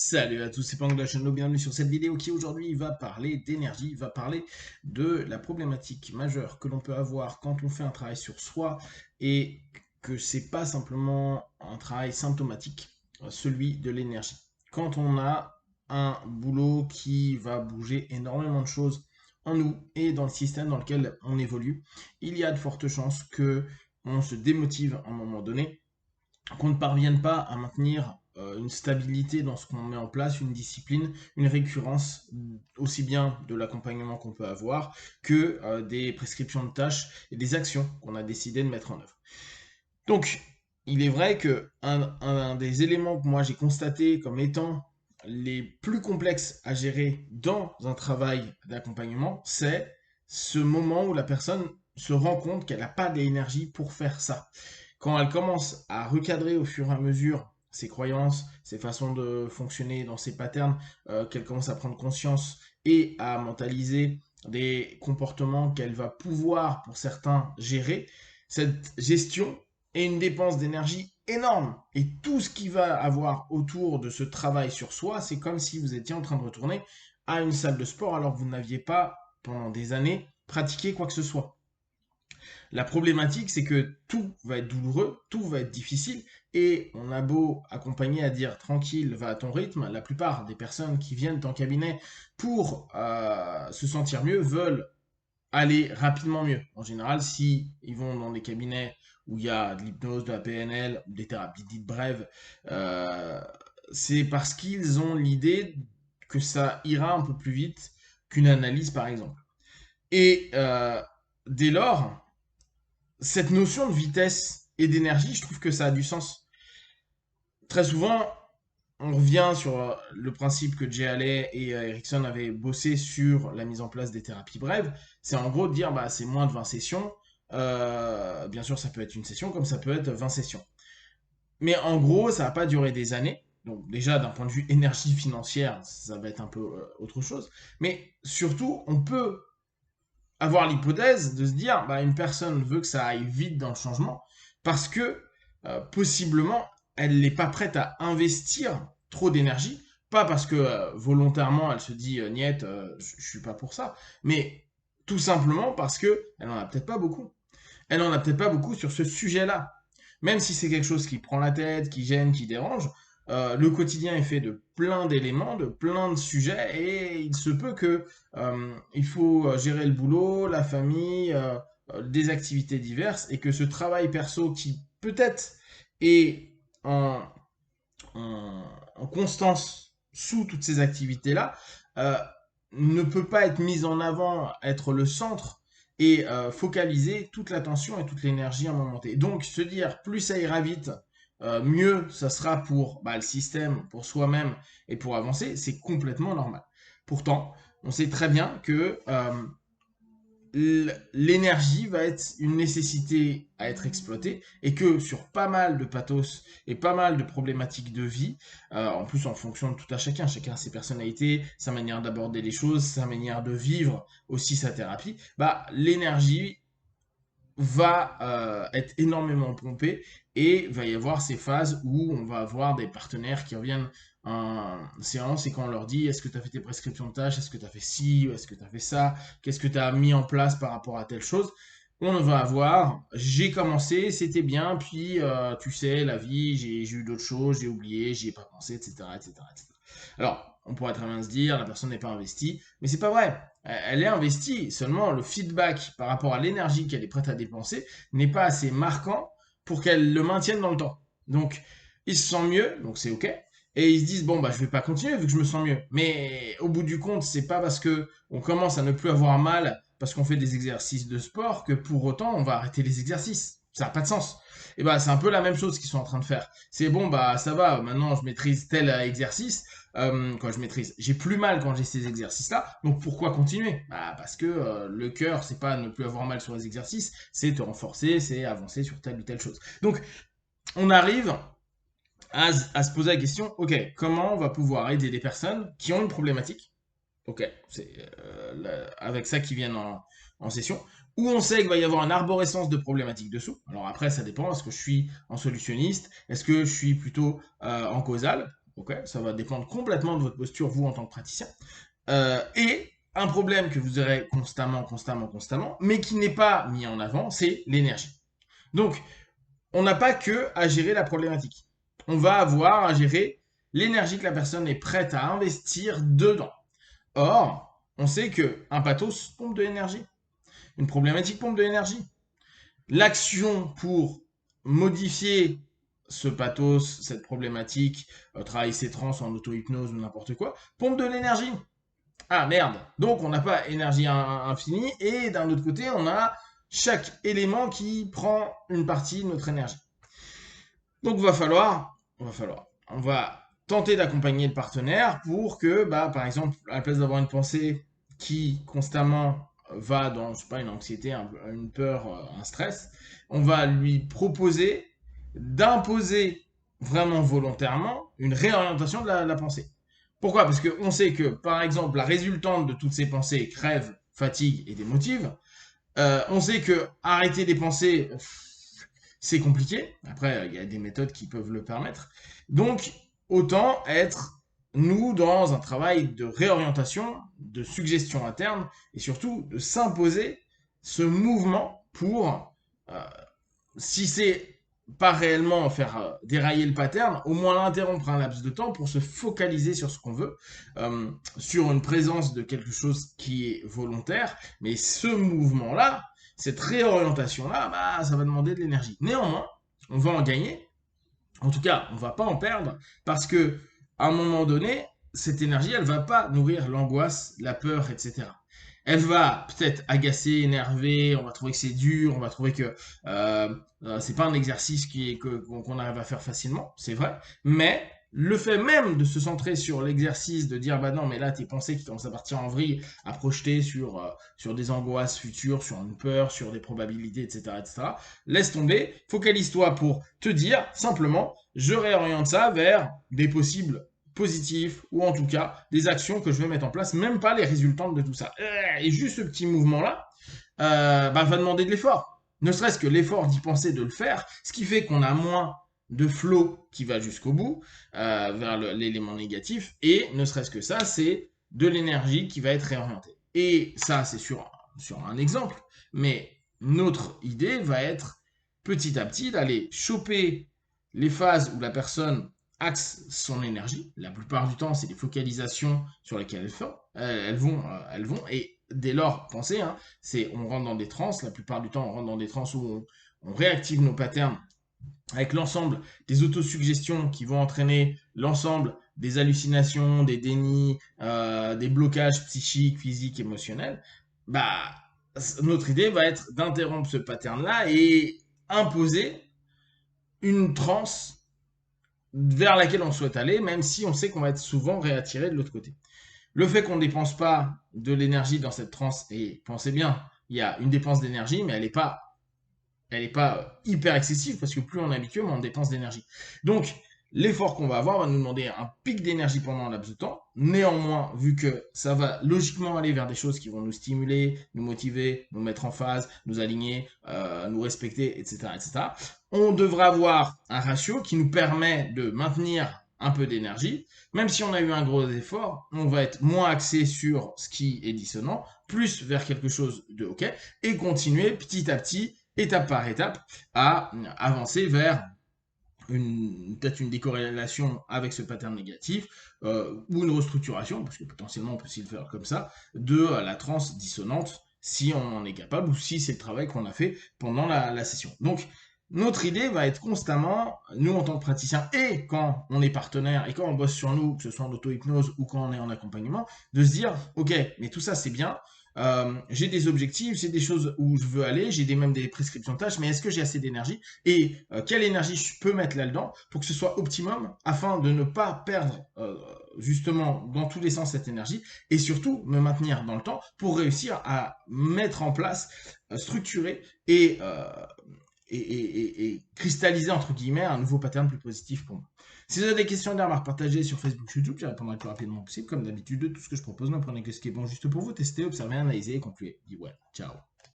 Salut à tous, c'est Pang de la chaîne, bienvenue sur cette vidéo qui aujourd'hui va parler d'énergie, va parler de la problématique majeure que l'on peut avoir quand on fait un travail sur soi et que c'est pas simplement un travail symptomatique, celui de l'énergie. Quand on a un boulot qui va bouger énormément de choses en nous et dans le système dans lequel on évolue, il y a de fortes chances que on se démotive à un moment donné, qu'on ne parvienne pas à maintenir une stabilité dans ce qu'on met en place, une discipline, une récurrence, aussi bien de l'accompagnement qu'on peut avoir que des prescriptions de tâches et des actions qu'on a décidé de mettre en œuvre. Donc, il est vrai que un des éléments que moi j'ai constaté comme étant les plus complexes à gérer dans un travail d'accompagnement, c'est ce moment où la personne se rend compte qu'elle n'a pas d'énergie pour faire ça. Quand elle commence à recadrer au fur et à mesure ses croyances, ses façons de fonctionner dans ses patterns, qu'elle commence à prendre conscience et à mentaliser des comportements qu'elle va pouvoir, pour certains, gérer, cette gestion est une dépense d'énergie énorme. Et tout ce qui va avoir autour de ce travail sur soi, c'est comme si vous étiez en train de retourner à une salle de sport alors que vous n'aviez pas, pendant des années, pratiqué quoi que ce soit. La problématique, c'est que tout va être douloureux, tout va être difficile, et on a beau accompagner à dire tranquille, va à ton rythme, la plupart des personnes qui viennent en cabinet pour se sentir mieux veulent aller rapidement mieux. En général, si ils vont dans des cabinets où il y a de l'hypnose, de la PNL, des thérapies dites brèves, euh, c'est parce qu'ils ont l'idée que ça ira un peu plus vite qu'une analyse, par exemple. Et dès lors, cette notion de vitesse et d'énergie, je trouve que ça a du sens. Très souvent, on revient sur le principe que Jay Haley et Erickson avaient bossé sur la mise en place des thérapies brèves. C'est en gros de dire, bah, c'est moins de 20 sessions. Bien sûr, ça peut être une session comme ça peut être 20 sessions. Mais en gros, ça va pas durer des années. Donc déjà, d'un point de vue énergie financière, ça va être un peu autre chose. Mais surtout, on peut avoir l'hypothèse de se dire, bah, une personne veut que ça aille vite dans le changement parce que possiblement, elle n'est pas prête à investir trop d'énergie. Pas parce que volontairement elle se dit niet, je suis pas pour ça, mais tout simplement parce que elle en a peut-être pas beaucoup. Elle en a peut-être pas beaucoup sur ce sujet-là. Même si c'est quelque chose qui prend la tête, qui gêne, qui dérange, le quotidien est fait de plein d'éléments, de plein de sujets, et il se peut que il faut gérer le boulot, la famille, des activités diverses, et que ce travail perso qui peut-être est en constance sous toutes ces activités-là, euh, ne peut pas être mis en avant, être le centre et focaliser toute l'attention et toute l'énergie à un moment T. Donc se dire plus ça ira vite, mieux ça sera pour le système, pour soi-même et pour avancer, c'est complètement normal. Pourtant, on sait très bien que l'énergie va être une nécessité à être exploitée et que sur pas mal de pathos et pas mal de problématiques de vie, en plus en fonction de tout à chacun, chacun a ses personnalités, sa manière d'aborder les choses, sa manière de vivre aussi sa thérapie, bah l'énergie va être énormément pompé et va y avoir ces phases où on va avoir des partenaires qui reviennent en séance et quand on leur dit est-ce que tu as fait tes prescriptions de tâches, est-ce que tu as fait ci, est-ce que tu as fait ça, qu'est-ce que tu as mis en place par rapport à telle chose, on va avoir j'ai commencé, c'était bien, puis tu sais, la vie, j'ai eu d'autres choses, j'ai oublié, j'y ai pas pensé, etc., etc., etc. Alors, on pourrait très bien se dire la personne n'est pas investie, mais c'est pas vrai. Elle est investie, seulement le feedback par rapport à l'énergie qu'elle est prête à dépenser n'est pas assez marquant pour qu'elle le maintienne dans le temps. Donc, ils se sentent mieux, donc c'est ok. Et ils se disent, bon, bah, je vais pas continuer vu que je me sens mieux. Mais au bout du compte, c'est pas parce que on commence à ne plus avoir mal parce qu'on fait des exercices de sport que pour autant on va arrêter les exercices. Ça n'a pas de sens. Et bah, c'est un peu la même chose qu'ils sont en train de faire. C'est bon, bah, ça va, maintenant je maîtrise tel exercice, quand je maîtrise. J'ai plus mal quand j'ai ces exercices-là, donc pourquoi continuer? Bah, parce que le cœur, c'est pas ne plus avoir mal sur les exercices, c'est te renforcer, c'est avancer sur telle ou telle chose. Donc, on arrive à se poser la question, ok, comment on va pouvoir aider des personnes qui ont une problématique, ok, c'est avec ça qui viennent en session, où on sait qu'il va y avoir une arborescence de problématiques dessous. Alors après, ça dépend, est-ce que je suis en solutionniste, est-ce que je suis plutôt en causal, ok? Ça va dépendre complètement de votre posture, vous, en tant que praticien. Et un problème que vous aurez constamment, mais qui n'est pas mis en avant, c'est l'énergie. Donc, on n'a pas que à gérer la problématique. On va avoir à gérer l'énergie que la personne est prête à investir dedans. Or, on sait qu'un pathos pompe de l'énergie. Une problématique pompe de l'énergie. L'action pour modifier ce pathos, cette problématique, travailler ses trans en auto-hypnose ou n'importe quoi, pompe de l'énergie. Ah merde, donc on n'a pas énergie infinie, et d'un autre côté, on a chaque élément qui prend une partie de notre énergie. Donc on va tenter d'accompagner le partenaire pour que, par exemple, à la place d'avoir une pensée qui constamment va dans, je sais pas, une anxiété, une peur, un stress, on va lui proposer d'imposer vraiment volontairement une réorientation de la pensée. Pourquoi? Parce qu'on sait que, par exemple, la résultante de toutes ces pensées crève, fatigue et démotive. On sait que arrêter des pensées, c'est compliqué. Après, il y a des méthodes qui peuvent le permettre. Donc, autant être, nous, dans un travail de réorientation, de suggestion interne, et surtout de s'imposer ce mouvement pour, euh, si c'est pas réellement faire dérailler le pattern, au moins l'interrompre un laps de temps pour se focaliser sur ce qu'on veut, sur une présence de quelque chose qui est volontaire, mais ce mouvement-là, cette réorientation-là, ça va demander de l'énergie. Néanmoins, on va en gagner, en tout cas, on va pas en perdre, parce que à un moment donné, cette énergie, elle va pas nourrir l'angoisse, la peur, etc. Elle va peut-être agacer, énerver, on va trouver que c'est dur, on va trouver que c'est pas un exercice qu'on arrive à faire facilement, c'est vrai, mais le fait même de se centrer sur l'exercice, de dire bah non, mais là tes pensées qui commencent à partir en vrille, à projeter sur des angoisses futures, sur une peur, sur des probabilités, etc., laisse tomber, focalise-toi pour te dire simplement je réoriente ça vers des possibles positifs ou en tout cas des actions que je vais mettre en place, même pas les résultantes de tout ça. Et juste ce petit mouvement-là va demander de l'effort. Ne serait-ce que l'effort d'y penser, de le faire, ce qui fait qu'on a moins de flow qui va jusqu'au bout, vers l'élément négatif, et ne serait-ce que ça, c'est de l'énergie qui va être réorientée. Et ça, c'est sur un exemple, mais notre idée va être petit à petit d'aller choper les phases où la personne axe son énergie. La plupart du temps, c'est des focalisations sur lesquelles elles vont. Et dès lors, pensez, hein, on rentre dans des transes. La plupart du temps, on rentre dans des transes où on réactive nos patterns avec l'ensemble des autosuggestions qui vont entraîner l'ensemble des hallucinations, des dénis, des blocages psychiques, physiques, émotionnels. Notre idée va être d'interrompre ce pattern-là et imposer une transe vers laquelle on souhaite aller, même si on sait qu'on va être souvent réattiré de l'autre côté. Le fait qu'on ne dépense pas de l'énergie dans cette transe, et pensez bien, il y a une dépense d'énergie, mais elle n'est pas hyper excessive, parce que plus on est habitué, moins on dépense d'énergie. Donc, l'effort qu'on va avoir va nous demander un pic d'énergie pendant un laps de temps. Néanmoins, vu que ça va logiquement aller vers des choses qui vont nous stimuler, nous motiver, nous mettre en phase, nous aligner, nous respecter, etc., on devra avoir un ratio qui nous permet de maintenir un peu d'énergie. Même si on a eu un gros effort, on va être moins axé sur ce qui est dissonant, plus vers quelque chose de OK, et continuer petit à petit, étape par étape, à avancer vers peut-être une décorrélation avec ce pattern négatif, ou une restructuration, parce que potentiellement on peut aussi le faire comme ça, de la transe dissonante, si on en est capable, ou si c'est le travail qu'on a fait pendant la session. Donc, notre idée va être constamment, nous en tant que praticiens, et quand on est partenaire, et quand on bosse sur nous, que ce soit en auto-hypnose ou quand on est en accompagnement, de se dire, ok, mais tout ça c'est bien, j'ai des objectifs, j'ai des choses où je veux aller, j'ai même des prescriptions de tâches, mais est-ce que j'ai assez d'énergie? Et quelle énergie je peux mettre là-dedans pour que ce soit optimum afin de ne pas perdre justement dans tous les sens cette énergie et surtout me maintenir dans le temps pour réussir à mettre en place, structurer et cristalliser entre guillemets un nouveau pattern plus positif pour moi. Si vous avez des questions, des remarques, partagez sur Facebook, YouTube, je répondrai le plus rapidement possible. Comme d'habitude, tout ce que je propose, ne prenez que ce qui est bon juste pour vous, testez, observez, analysez et concluez. Dis ouais, ciao.